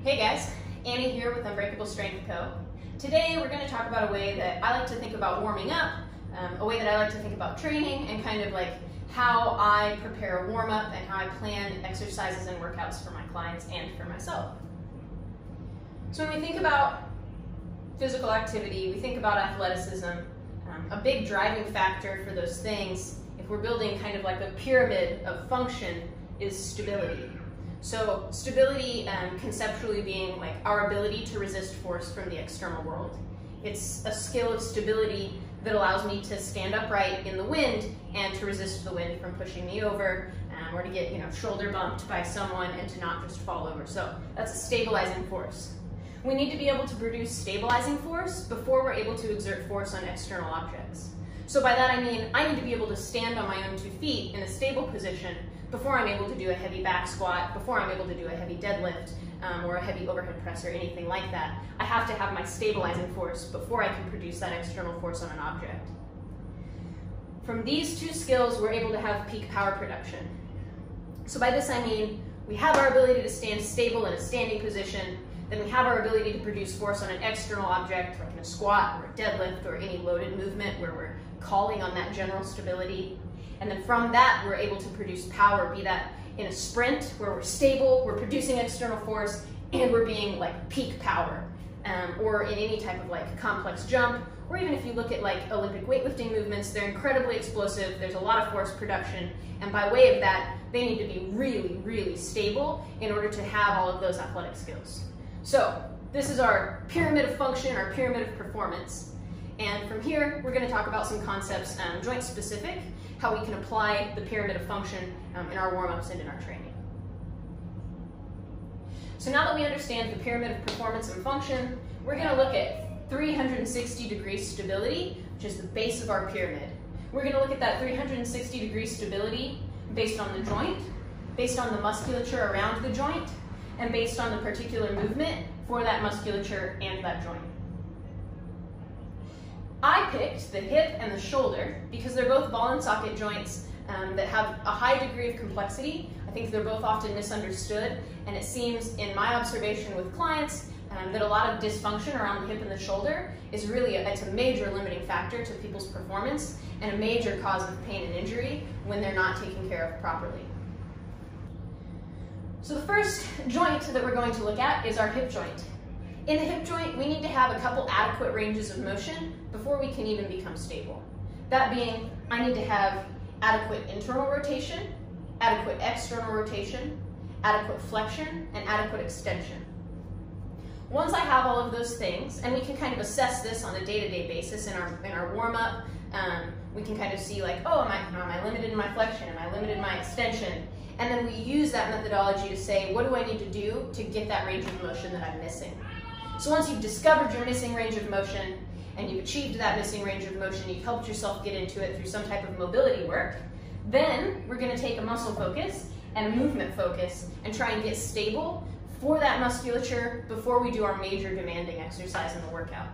Hey guys, Annie here with Unbreakable Strength Co. Today we're going to talk about a way that I like to think about warming up, a way that I like to think about training, and kind of like how I prepare a warm-up and how I plan exercises and workouts for my clients and for myself. So when we think about physical activity, we think about athleticism. A big driving factor for those things, if we're building kind of like a pyramid of function, is stability. So stability conceptually being like our ability to resist force from the external world. It's a skill of stability that allows me to stand upright in the wind and to resist the wind from pushing me over, or to get shoulder bumped by someone and to not just fall over. So that's a stabilizing force. We need to be able to produce stabilizing force before we're able to exert force on external objects. So by that I mean I need to be able to stand on my own 2 feet in a stable position before I'm able to do a heavy back squat, before I'm able to do a heavy deadlift, or a heavy overhead press or anything like that. I have to have my stabilizing force before I can produce that external force on an object. From these 2 skills, we're able to have peak power production. So by this I mean we have our ability to stand stable in a standing position, then we have our ability to produce force on an external object, like in a squat or a deadlift or any loaded movement where we're calling on that general stability. And then from that, we're able to produce power, be that in a sprint where we're stable, we're producing external force, and we're being like peak power, or in any type of like complex jump, or even if you look at like Olympic weightlifting movements, they're incredibly explosive, there's a lot of force production, and by way of that, they need to be really, really stable in order to have all of those athletic skills. So this is our pyramid of function, our pyramid of performance. And from here, we're going to talk about some concepts, joint specific, how we can apply the pyramid of function in our warm-ups and in our training. So now that we understand the pyramid of performance and function, we're going to look at 360-degree stability, which is the base of our pyramid. We're going to look at that 360-degree stability based on the joint, based on the musculature around the joint, and based on the particular movement for that musculature and that joint. I picked the hip and the shoulder because they're both ball and socket joints that have a high degree of complexity. I think they're both often misunderstood, and it seems in my observation with clients that a lot of dysfunction around the hip and the shoulder is really it's a major limiting factor to people's performance and a major cause of pain and injury when they're not taken care of properly. So the first joint that we're going to look at is our hip joint. In the hip joint, we need to have a couple adequate ranges of motion before we can even become stable. That being, I need to have adequate internal rotation, adequate external rotation, adequate flexion, and adequate extension. Once I have all of those things, and we can kind of assess this on a day-to-day basis in our warm-up, we can kind of see like, oh, am I limited in my flexion? Am I limited in my extension? And then we use that methodology to say, what do I need to do to get that range of motion that I'm missing? So once you've discovered your missing range of motion and you've achieved that missing range of motion, you've helped yourself get into it through some type of mobility work, then we're going to take a muscle focus and a movement focus and try and get stable for that musculature before we do our major demanding exercise in the workout.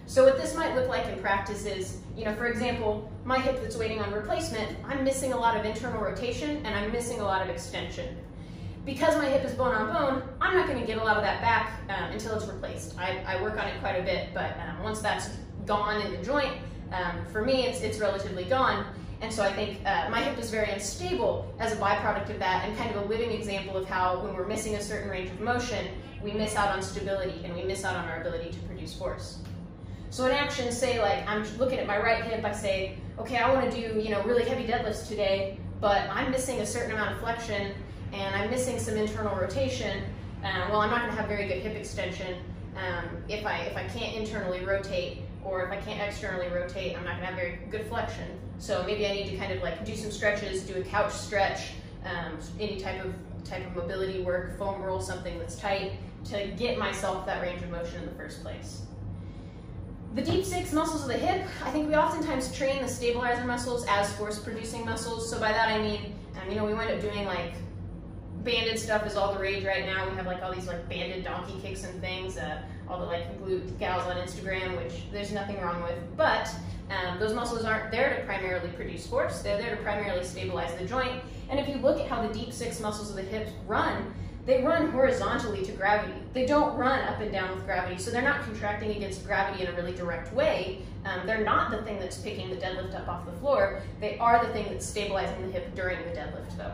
So what this might look like in practice is, for example, my hip that's waiting on replacement, I'm missing a lot of internal rotation and I'm missing a lot of extension. Because my hip is bone on bone, I'm not going to get a lot of that back until it's replaced. I work on it quite a bit, but once that's gone in the joint, for me it's relatively gone. And so I think my hip is very unstable as a byproduct of that, and kind of a living example of how when we're missing a certain range of motion, we miss out on stability and we miss out on our ability to produce force. So in action, say like I'm looking at my right hip, I say, okay, I want to do really heavy deadlifts today, but I'm missing a certain amount of flexion and I'm missing some internal rotation. Well, I'm not going to have very good hip extension if I can't internally rotate, or if I can't externally rotate, I'm not going to have very good flexion. So maybe I need to kind of like do some stretches, do a couch stretch, any type of mobility work, foam roll, something that's tight to get myself that range of motion in the first place. The deep 6 muscles of the hip, I think we oftentimes train the stabilizer muscles as force-producing muscles. So by that I mean, we wind up doing like banded stuff is all the rage right now. We have like all these like banded donkey kicks and things, all the like glute gals on Instagram, which there's nothing wrong with. But those muscles aren't there to primarily produce force. They're there to primarily stabilize the joint. And if you look at how the deep 6 muscles of the hips run, they run horizontally to gravity. They don't run up and down with gravity, so they're not contracting against gravity in a really direct way. They're not the thing that's picking the deadlift up off the floor. They are the thing that's stabilizing the hip during the deadlift, though.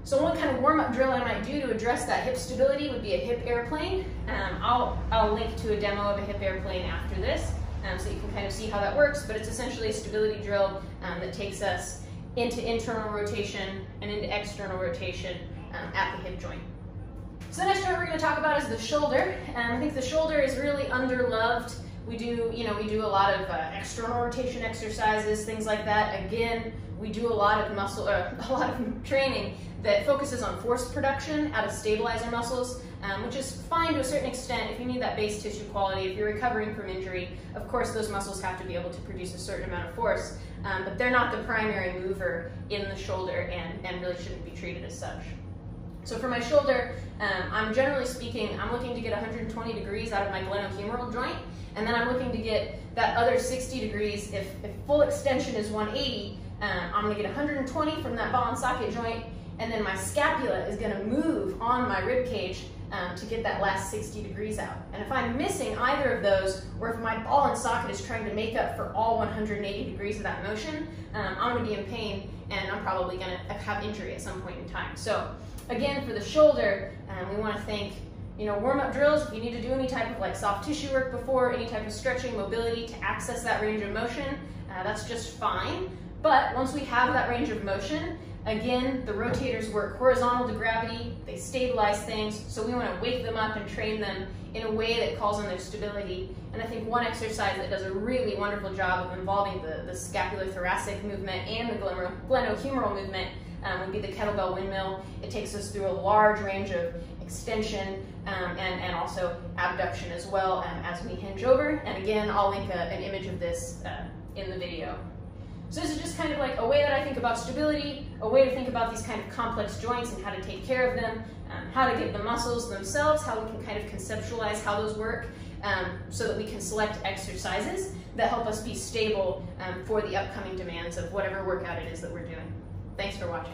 So one kind of warm-up drill I might do to address that hip stability would be a hip airplane. I'll link to a demo of a hip airplane after this, so you can kind of see how that works, but it's essentially a stability drill that takes us into internal rotation and into external rotation at the hip joint. So the next joint we're going to talk about is the shoulder. I think the shoulder is really underloved. We do a lot of external rotation exercises, things like that. Again, we do a lot of training that focuses on force production out of stabilizer muscles, which is fine to a certain extent if you need that base tissue quality. If you're recovering from injury, of course those muscles have to be able to produce a certain amount of force, but they're not the primary mover in the shoulder and really shouldn't be treated as such. So for my shoulder, I'm generally speaking, I'm looking to get 120 degrees out of my glenohumeral joint, and then I'm looking to get that other 60 degrees. If full extension is 180, I'm going to get 120 from that ball and socket joint, and then my scapula is going to move on my rib cage to get that last 60 degrees out. And if I'm missing either of those, or if my ball and socket is trying to make up for all 180 degrees of that motion, I'm going to be in pain, and I'm probably going to have injury at some point in time. So again, for the shoulder, we want to think, warm-up drills. If you need to do any type of like soft tissue work before, any type of stretching, mobility to access that range of motion, that's just fine. But once we have that range of motion, again, the rotators work horizontal to gravity, they stabilize things, so we want to wake them up and train them in a way that calls on their stability. And I think one exercise that does a really wonderful job of involving the scapulothoracic movement and the glenohumeral movement would be the Kettlebell Windmill. It takes us through a large range of extension and also abduction as well as we hinge over. And again, I'll link an image of this in the video. So this is just kind of like a way that I think about stability, a way to think about these kind of complex joints and how to take care of them, how to get the muscles themselves, how we can kind of conceptualize how those work, so that we can select exercises that help us be stable for the upcoming demands of whatever workout it is that we're doing. Thanks for watching.